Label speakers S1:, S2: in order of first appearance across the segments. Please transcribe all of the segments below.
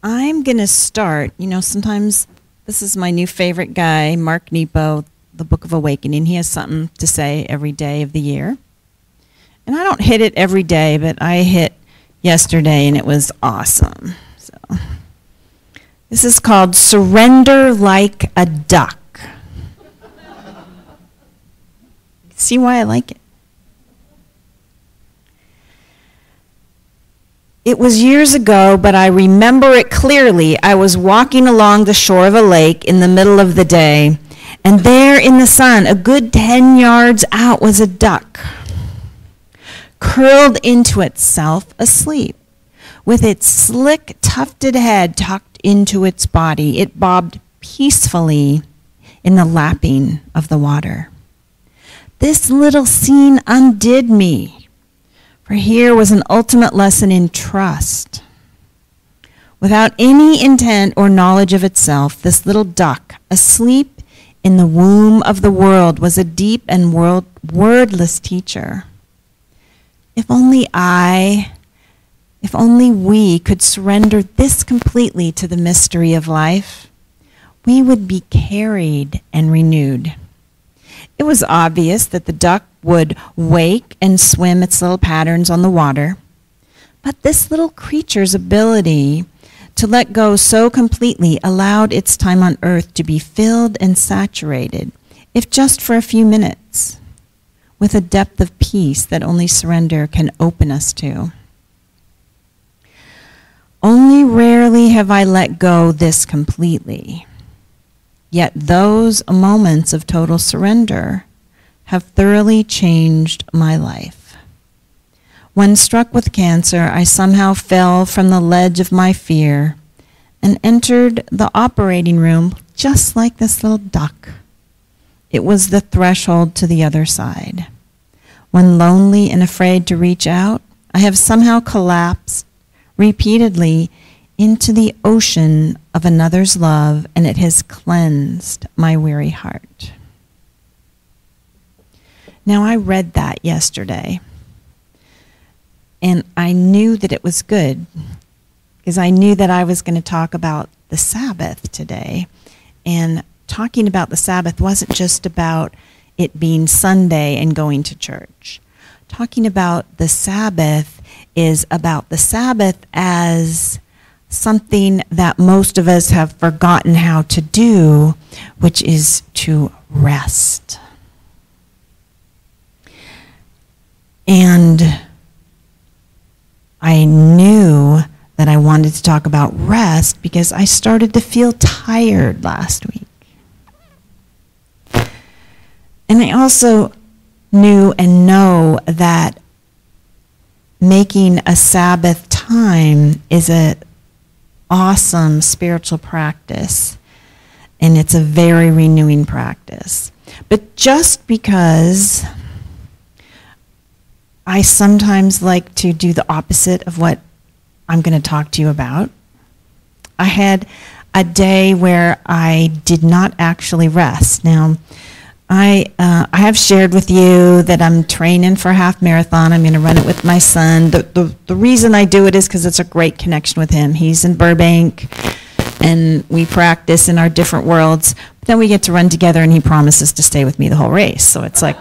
S1: I'm going to start, sometimes this is my new favorite guy, Mark Nepo, the Book of Awakening. He has something to say every day of the year. And I don't hit it every day, but I hit yesterday, and it was awesome. So this is called Surrender Like a Duck. See why I like it? It was years ago, but I remember it clearly. I was walking along the shore of a lake in the middle of the day, and there in the sun, a good 10 yards out, was a duck, curled into itself asleep, with its slick, tufted head tucked into its body. It bobbed peacefully in the lapping of the water. This little scene undid me. For here was an ultimate lesson in trust. Without any intent or knowledge of itself, this little duck, asleep in the womb of the world, was a deep and wordless teacher. If only we could surrender this completely to the mystery of life, we would be carried and renewed. It was obvious that the duck would wake and swim its little patterns on the water, but this little creature's ability to let go so completely allowed its time on earth to be filled and saturated, if just for a few minutes, with a depth of peace that only surrender can open us to. Only rarely have I let go this completely. Yet those moments of total surrender have thoroughly changed my life. When struck with cancer, I somehow fell from the ledge of my fear and entered the operating room just like this little duck. It was the threshold to the other side. When lonely and afraid to reach out, I have somehow collapsed repeatedly into the ocean of another's love, and it has cleansed my weary heart. Now, I read that yesterday, and I knew that it was good, because I knew that I was going to talk about the Sabbath today. And talking about the Sabbath wasn't just about it being Sunday and going to church. Talking about the Sabbath is about the Sabbath as something that most of us have forgotten how to do, which is to rest. And I knew that I wanted to talk about rest because I started to feel tired last week. And I also knew and know that making a Sabbath time is an awesome spiritual practice, and it's a very renewing practice. But just because I sometimes like to do the opposite of what I'm going to talk to you about, I had a day where I did not actually rest. Now, I have shared with you that I'm training for a half marathon. I'm going to run it with my son. The reason I do it is because it's a great connection with him. He's in Burbank, and we practice in our different worlds. But then we get to run together, and he promises to stay with me the whole race. So it's like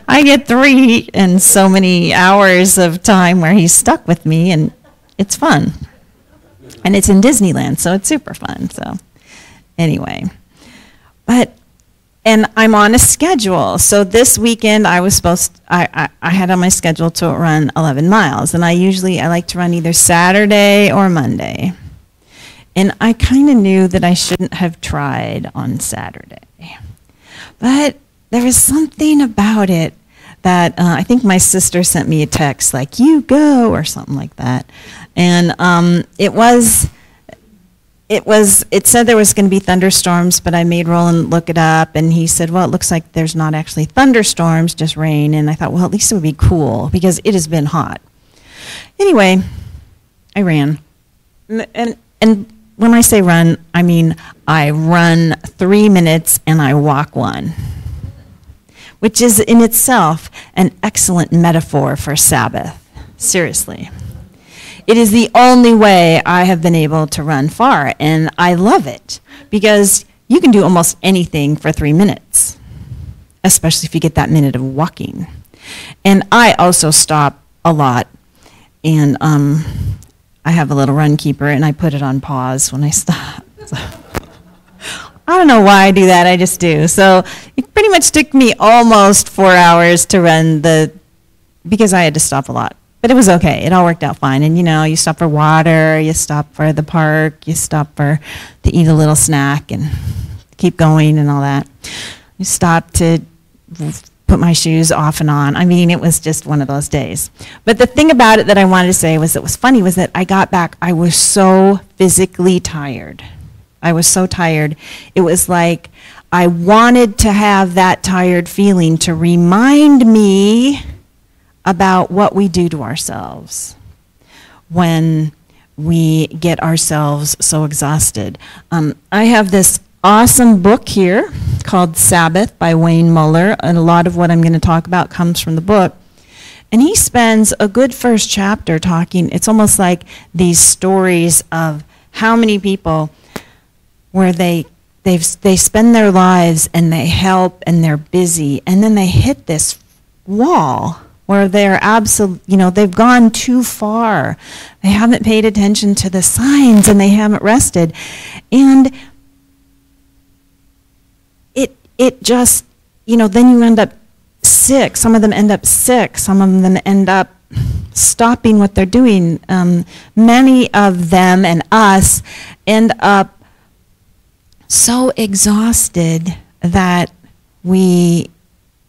S1: I get 3 and so many hours of time where he's stuck with me, and it's fun. And it's in Disneyland, so it's super fun. So anyway. And I'm on a schedule. So this weekend I had on my schedule to run 11 miles. And I like to run either Saturday or Monday. And I kind of knew that I shouldn't have tried on Saturday. But there was something about it that I think my sister sent me a text like, "You go," or something like that. And it said there was going to be thunderstorms, but I made Roland look it up, and he said, well, it looks like there's not actually thunderstorms, just rain. And I thought, well, at least it would be cool, because it has been hot. Anyway, I ran. And when I say run, I mean I run 3 minutes and I walk 1, which is in itself an excellent metaphor for Sabbath. Seriously. It is the only way I have been able to run far, and I love it because you can do almost anything for 3 minutes, especially if you get that minute of walking. And I also stop a lot, and I have a little run keeper, and I put it on pause when I stop. So, I don't know why I do that, I just do. So it pretty much took me almost 4 hours to run because I had to stop a lot. But it was okay, it all worked out fine. And you stop for water, you stop for the park, you stop to eat a little snack and keep going and all that. You stop to put my shoes off and on. I mean, it was just one of those days. But the thing about it that I wanted to say was that was funny was that I got back, I was so physically tired. I was so tired. It was like I wanted to have that tired feeling to remind me about what we do to ourselves when we get ourselves so exhausted. I have this awesome book here called Sabbath by Wayne Muller, and a lot of what I'm going to talk about comes from the book. And he spends a good first chapter talking, it's almost like these stories of how many people where they spend their lives and they help and they're busy, and then they hit this wall where they're they've gone too far. They haven't paid attention to the signs and they haven't rested. And it just, then you end up sick. Some of them end up sick. Some of them end up stopping what they're doing. Many of them and us end up so exhausted that we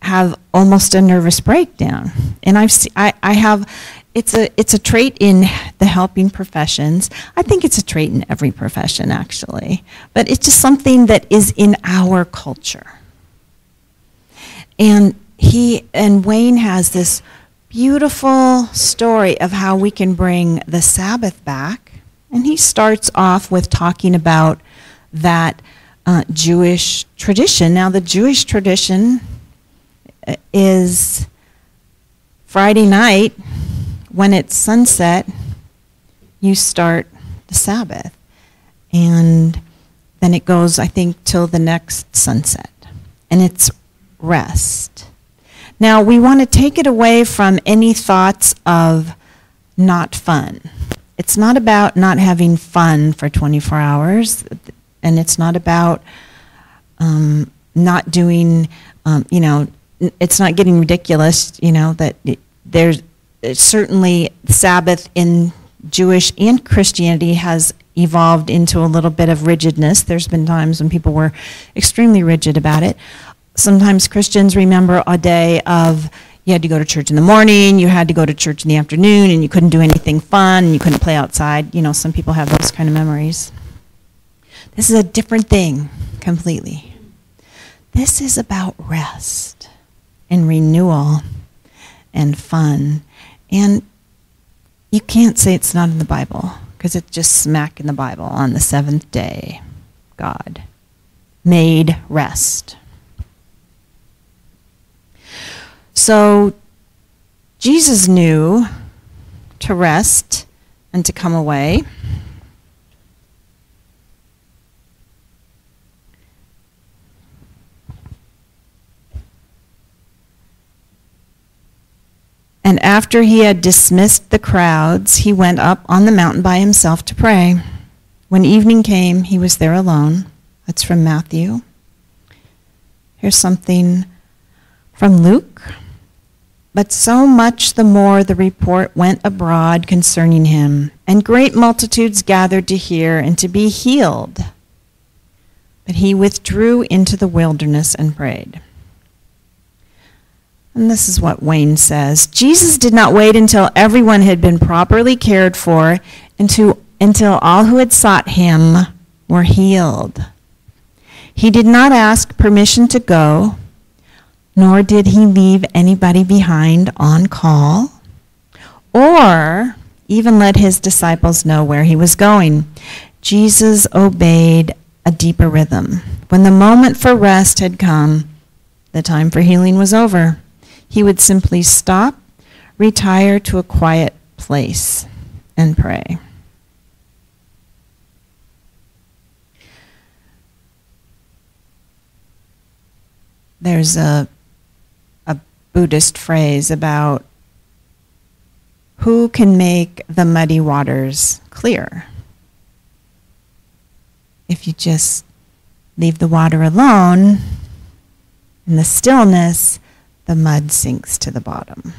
S1: have almost a nervous breakdown. And it's a trait in the helping professions. I think it's a trait in every profession, actually. But it's just something that is in our culture. And Wayne has this beautiful story of how we can bring the Sabbath back. And he starts off with talking about that Jewish tradition. Now, the Jewish tradition is Friday night, when it's sunset, you start the Sabbath. And then it goes, I think, till the next sunset. And it's rest. Now, we want to take it away from any thoughts of not fun. It's not about not having fun for 24 hours. And it's not about not doing, it's not getting ridiculous, that there's certainly Sabbath in Jewish and Christianity has evolved into a little bit of rigidness. There's been times when people were extremely rigid about it. Sometimes Christians remember a day of you had to go to church in the morning, you had to go to church in the afternoon, and you couldn't do anything fun, and you couldn't play outside. Some people have those kind of memories. This is a different thing completely. This is about rest and renewal and fun. And you can't say it's not in the Bible, because it's just smack in the Bible. On the seventh day, God made rest. So Jesus knew to rest and to come away. And after he had dismissed the crowds, he went up on the mountain by himself to pray. When evening came, he was there alone. That's from Matthew. Here's something from Luke. But so much the more the report went abroad concerning him, and great multitudes gathered to hear and to be healed. But he withdrew into the wilderness and prayed. And this is what Wayne says. Jesus did not wait until everyone had been properly cared for, until all who had sought him were healed. He did not ask permission to go, nor did he leave anybody behind on call, or even let his disciples know where he was going. Jesus obeyed a deeper rhythm. When the moment for rest had come, the time for healing was over. He would simply stop, retire to a quiet place, and pray. There's a Buddhist phrase about who can make the muddy waters clear. If you just leave the water alone, in the stillness, the mud sinks to the bottom.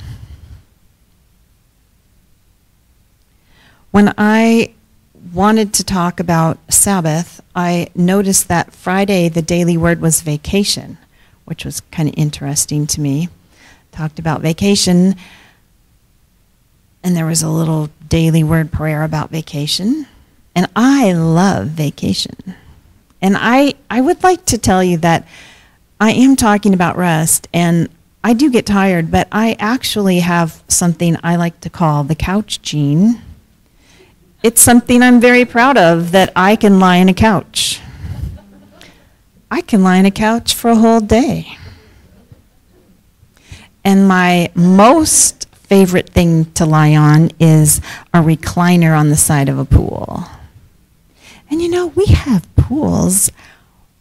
S1: When I wanted to talk about Sabbath, I noticed that Friday the daily word was vacation, which was kind of interesting to me. Talked about vacation, and there was a little daily word prayer about vacation. And I love vacation. And I would like to tell you that I am talking about rest, and I do get tired, but I actually have something I like to call the couch gene. It's something I'm very proud of, that I can lie on a couch. I can lie on a couch for a whole day. And my most favorite thing to lie on is a recliner on the side of a pool. And you know, we have pools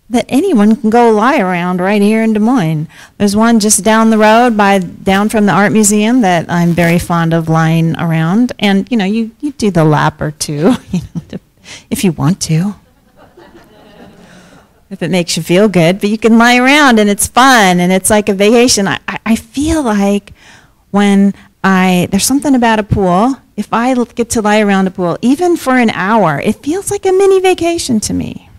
S1: that anyone can go lie around right here in Des Moines. There's one just down the road, down from the art museum, that I'm very fond of lying around. And you know, you do the lap or two, if you want to. If it makes you feel good, but you can lie around and it's fun and it's like a vacation. I feel like when there's something about a pool, if I get to lie around a pool, even for an hour, it feels like a mini vacation to me.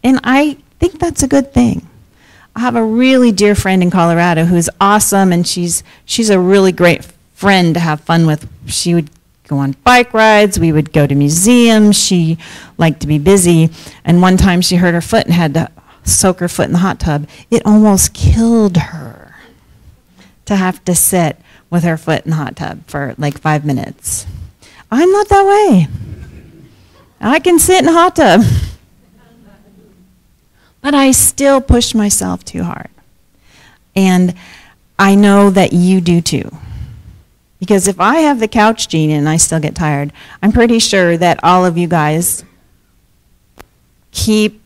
S1: And I think that's a good thing. I have a really dear friend in Colorado who's awesome, and she's a really great friend to have fun with. She would go on bike rides, we would go to museums, she liked to be busy, and one time she hurt her foot and had to soak her foot in the hot tub. It almost killed her to have to sit with her foot in the hot tub for like 5 minutes. I'm not that way. I can sit in a hot tub. But I still push myself too hard. And I know that you do too. Because if I have the couch gene and I still get tired, I'm pretty sure that all of you guys keep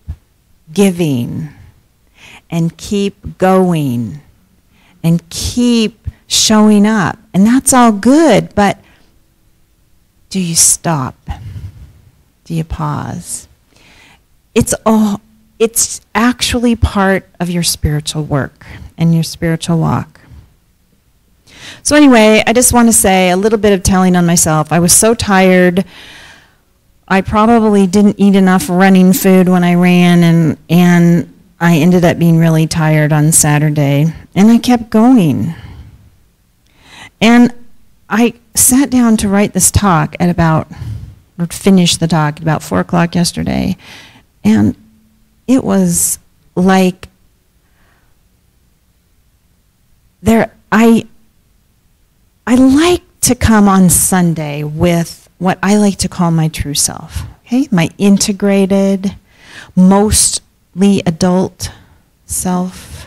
S1: giving and keep going and keep showing up. And that's all good, but do you stop? Do you pause? It's actually part of your spiritual work and your spiritual walk. So anyway, I just want to say a little bit of telling on myself. I was so tired. I probably didn't eat enough running food when I ran, and I ended up being really tired on Saturday. And I kept going. And I sat down to write this talk finish the talk at about 4 o'clock yesterday. And it was like I like to come on Sunday with what I like to call my true self, okay? My integrated, mostly adult self.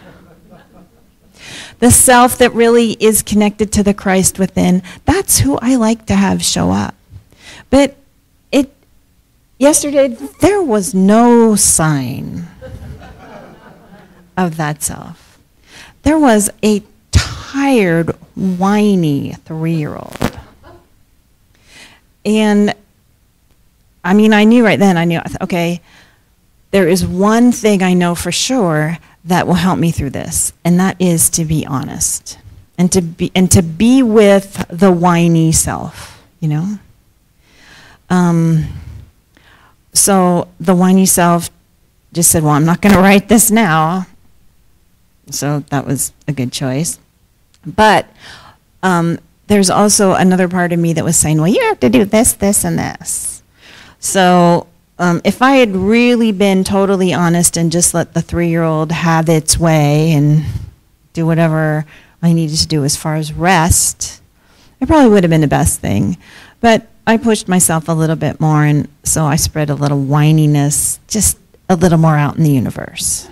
S1: The self that really is connected to the Christ within. That's who I like to have show up. But yesterday, there was no sign of that self. There was a tired, whiny 3-year-old. And I mean, I knew right then, okay, there is one thing I know for sure that will help me through this, and that is to be honest and to be with the whiny self, you know? So the whiny self just said, well, I'm not going to write this now. So that was a good choice. But there's also another part of me that was saying, well, you have to do this, this, and this. So if I had really been totally honest and just let the 3-year-old have its way and do whatever I needed to do as far as rest, it probably would have been the best thing. But I pushed myself a little bit more, and so I spread a little whininess just a little more out in the universe.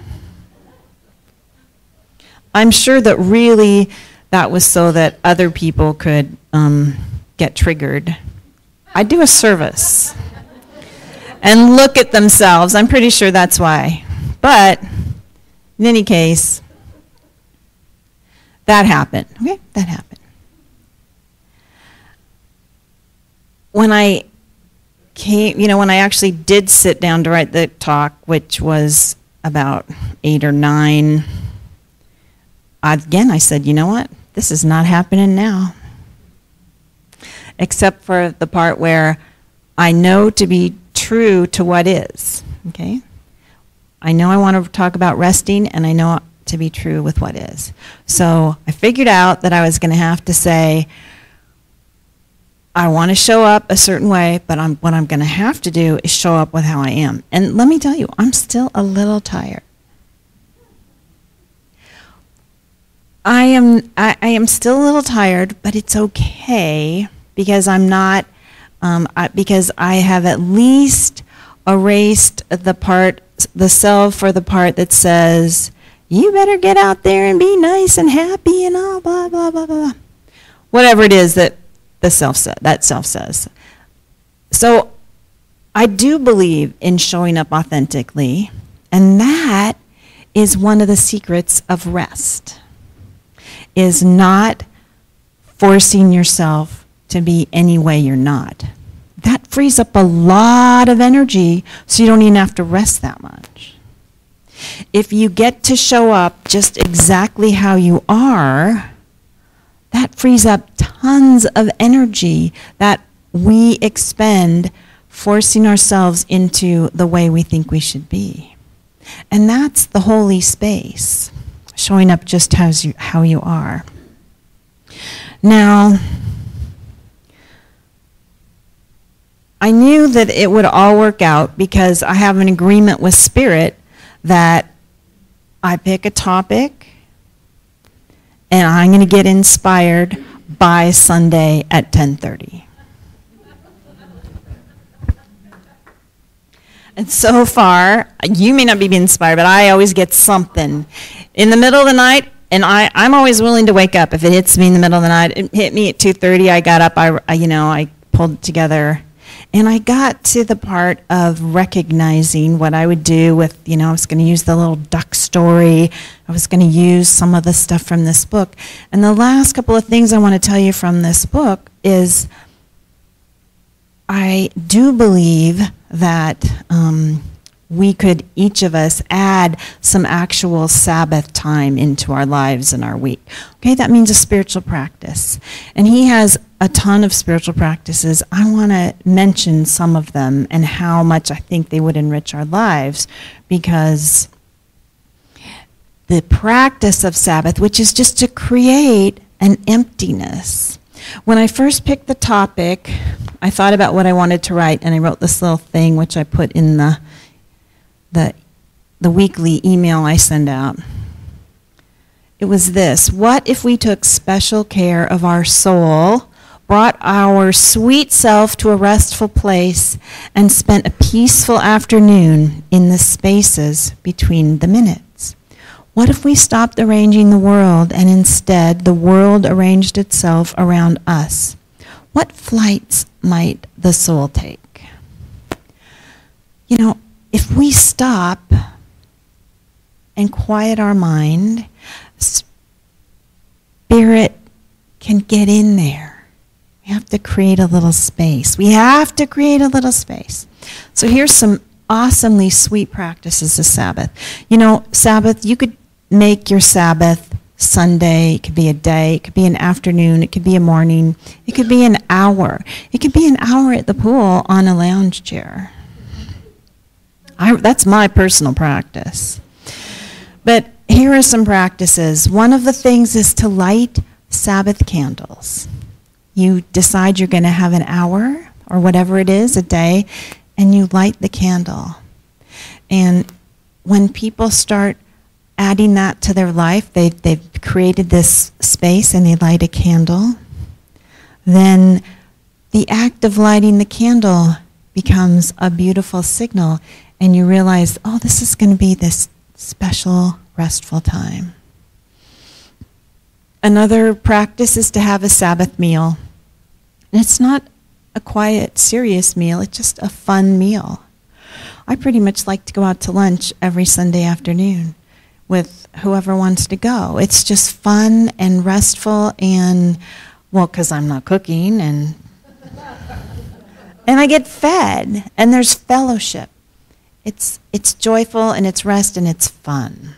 S1: I'm sure that really that was so that other people could get triggered I do a service and look at themselves. I'm pretty sure that's why. But in any case, that happened. Okay, that happened. When I came, when I actually did sit down to write the talk, which was about 8 or 9, again, I said, you know what? This is not happening now. Except for the part where I know to be true to what is, okay? I know I want to talk about resting, and I know to be true with what is. So I figured out that I was going to have to say, I want to show up a certain way, but what I'm going to have to do is show up with how I am. And let me tell you, I'm still a little tired. I am still a little tired, but it's okay because I'm not, because I have at least erased the self or the part that says, you better get out there and be nice and happy and all blah, blah, blah, blah. Whatever it is that the self says. So I do believe in showing up authentically, and that is one of the secrets of rest, is not forcing yourself to be any way you're not. That frees up a lot of energy, so you don't even have to rest that much. If you get to show up just exactly how you are, that frees up tons of energy that we expend forcing ourselves into the way we think we should be. And that's the holy space, showing up just how you are. Now, I knew that it would all work out because I have an agreement with Spirit that I pick a topic and I'm going to get inspired by Sunday at 10:30. And so far, you may not be inspired, but I always get something. In the middle of the night, and I'm always willing to wake up. If it hits me in the middle of the night, it hit me at 2:30, I got up, I pulled it together. And I got to the part of recognizing what I would do with, I was going to use the little duck story. I was going to use some of the stuff from this book. And the last couple of things I want to tell you from this book is I do believe that we could, each of us, add some actual Sabbath time into our lives and our week. Okay, that means a spiritual practice. And he has a ton of spiritual practices. I want to mention some of them and how much I think they would enrich our lives, because the practice of Sabbath, which is just to create an emptiness. When I first picked the topic, I thought about what I wanted to write, and I wrote this little thing, which I put in the weekly email I send out. It was this: what if we took special care of our soul, brought our sweet self to a restful place, and spent a peaceful afternoon in the spaces between the minutes? What if we stopped arranging the world and instead the world arranged itself around us? What flights might the soul take? If we stop and quiet our mind, Spirit can get in there. We have to create a little space. So here's some awesomely sweet practices of Sabbath. Sabbath, you could make your Sabbath Sunday. It could be a day. It could be an afternoon. It could be a morning. It could be an hour. It could be an hour at the pool on a lounge chair. That's my personal practice. But here are some practices. One of the things is to light Sabbath candles. You decide you're going to have an hour or whatever it is, a day, and you light the candle. And when people start adding that to their life, they've created this space and they light a candle, then the act of lighting the candle becomes a beautiful signal, and you realize, oh, this is going to be this special, restful time. Another practice is to have a Sabbath meal. And it's not a quiet, serious meal. It's just a fun meal. I pretty much like to go out to lunch every Sunday afternoon with whoever wants to go. It's just fun and restful and, well, because I'm not cooking and I get fed and there's fellowship. It's joyful and it's rest and it's fun.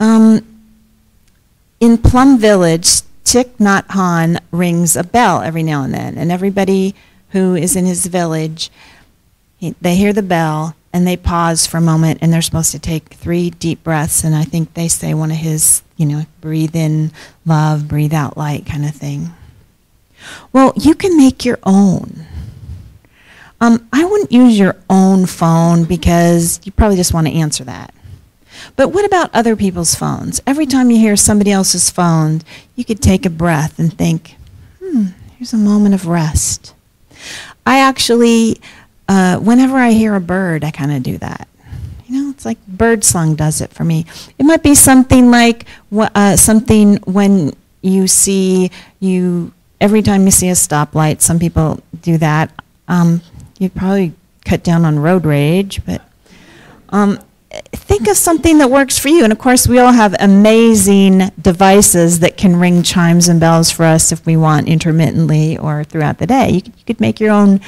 S1: In Plum Village, Thich Nhat Hanh rings a bell every now and then, and everybody who is in his village, they hear the bell and they pause for a moment, and they're supposed to take 3 deep breaths, and I think they say one of his, breathe in love, breathe out light kind of thing. Well, you can make your own. I wouldn't use your own phone because you probably just want to answer that. But what about other people's phones? Every time you hear somebody else's phone, you could take a breath and think, here's a moment of rest. I actually, whenever I hear a bird, I kind of do that. It's like bird song does it for me. It might be something like something when you see, every time you see a stoplight, some people do that. You'd probably cut down on road rage, but think of something that works for you. And of course, we all have amazing devices that can ring chimes and bells for us if we want, intermittently or throughout the day. You could make your own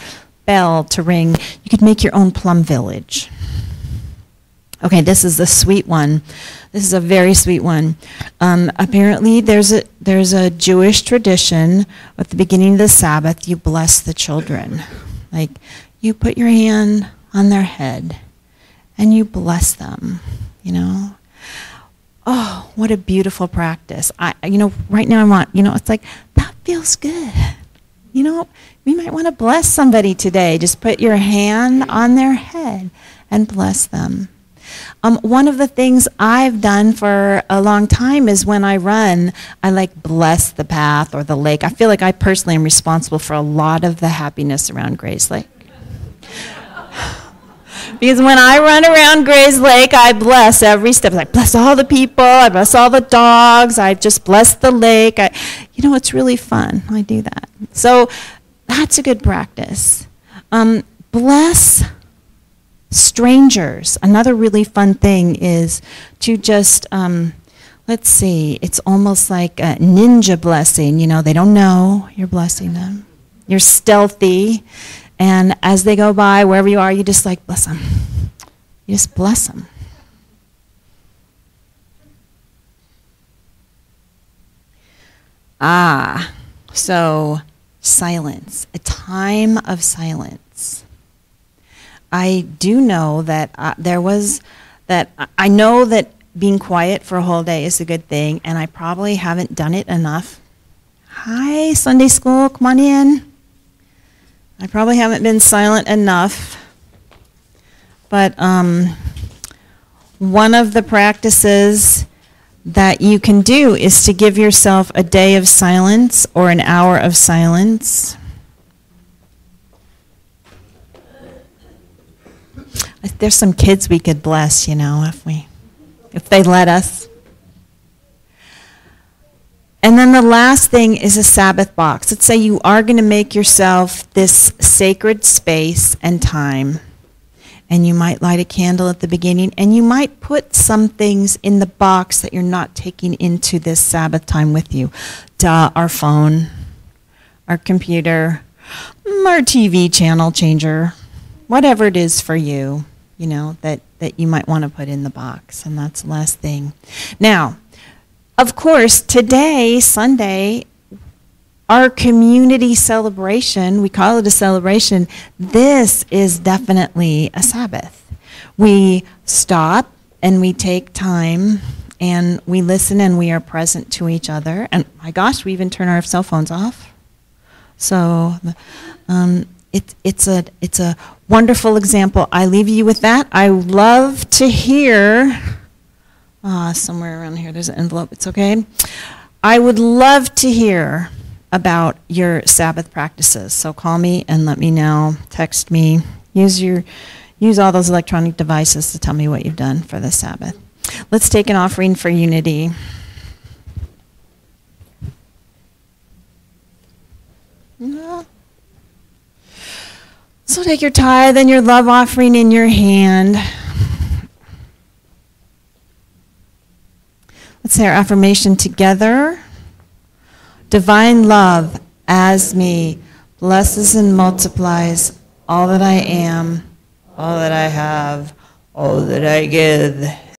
S1: bell to ring. You could make your own Plum Village. Okay, this is a sweet one. This is a very sweet one. Apparently, there's a Jewish tradition. At the beginning of the Sabbath, you bless the children. Like, you put your hand on their head and you bless them, Oh, what a beautiful practice. Right now I want, it's like, that feels good. We might want to bless somebody today. Just put your hand on their head and bless them. One of the things I've done for a long time is when I run, I bless the path or the lake. I feel like I personally am responsible for a lot of the happiness around Gray's Lake. Because when I run around Gray's Lake, I bless every step. I bless all the people. I bless all the dogs. I just bless the lake. It's really fun. I do that. So that's a good practice. Bless strangers. Another really fun thing is to just, let's see, it's almost like a ninja blessing. They don't know you're blessing them. You're stealthy. And as they go by, wherever you are, you just bless them. You just bless them. So silence, a time of silence. I do know that I know that being quiet for a whole day is a good thing, and I probably haven't done it enough. Hi, Sunday school, come on in. I probably haven't been silent enough, but one of the practices that you can do is to give yourself a day of silence or an hour of silence. There's some kids we could bless, if they let us. And then the last thing is a Sabbath box. Let's say you are going to make yourself this sacred space and time. And you might light a candle at the beginning, and you might put some things in the box that you're not taking into this Sabbath time with you. Our phone, our computer, our TV channel changer, whatever it is for you, that you might want to put in the box. And that's the last thing. Now, of course, today, Sunday, our community celebration, we call it a celebration, this is definitely a Sabbath. We stop and we take time and we listen and we are present to each other. And my gosh, we even turn our cell phones off. So it's a wonderful example. I leave you with that. I love to hear... somewhere around here, there's an envelope. It's okay. I would love to hear about your Sabbath practices. So call me and let me know. Text me. Use all those electronic devices to tell me what you've done for the Sabbath. Let's take an offering for unity. So take your tithe and your love offering in your hand. Let's say our affirmation together. Divine love as me blesses and multiplies all that I am, all that I have, all that I give.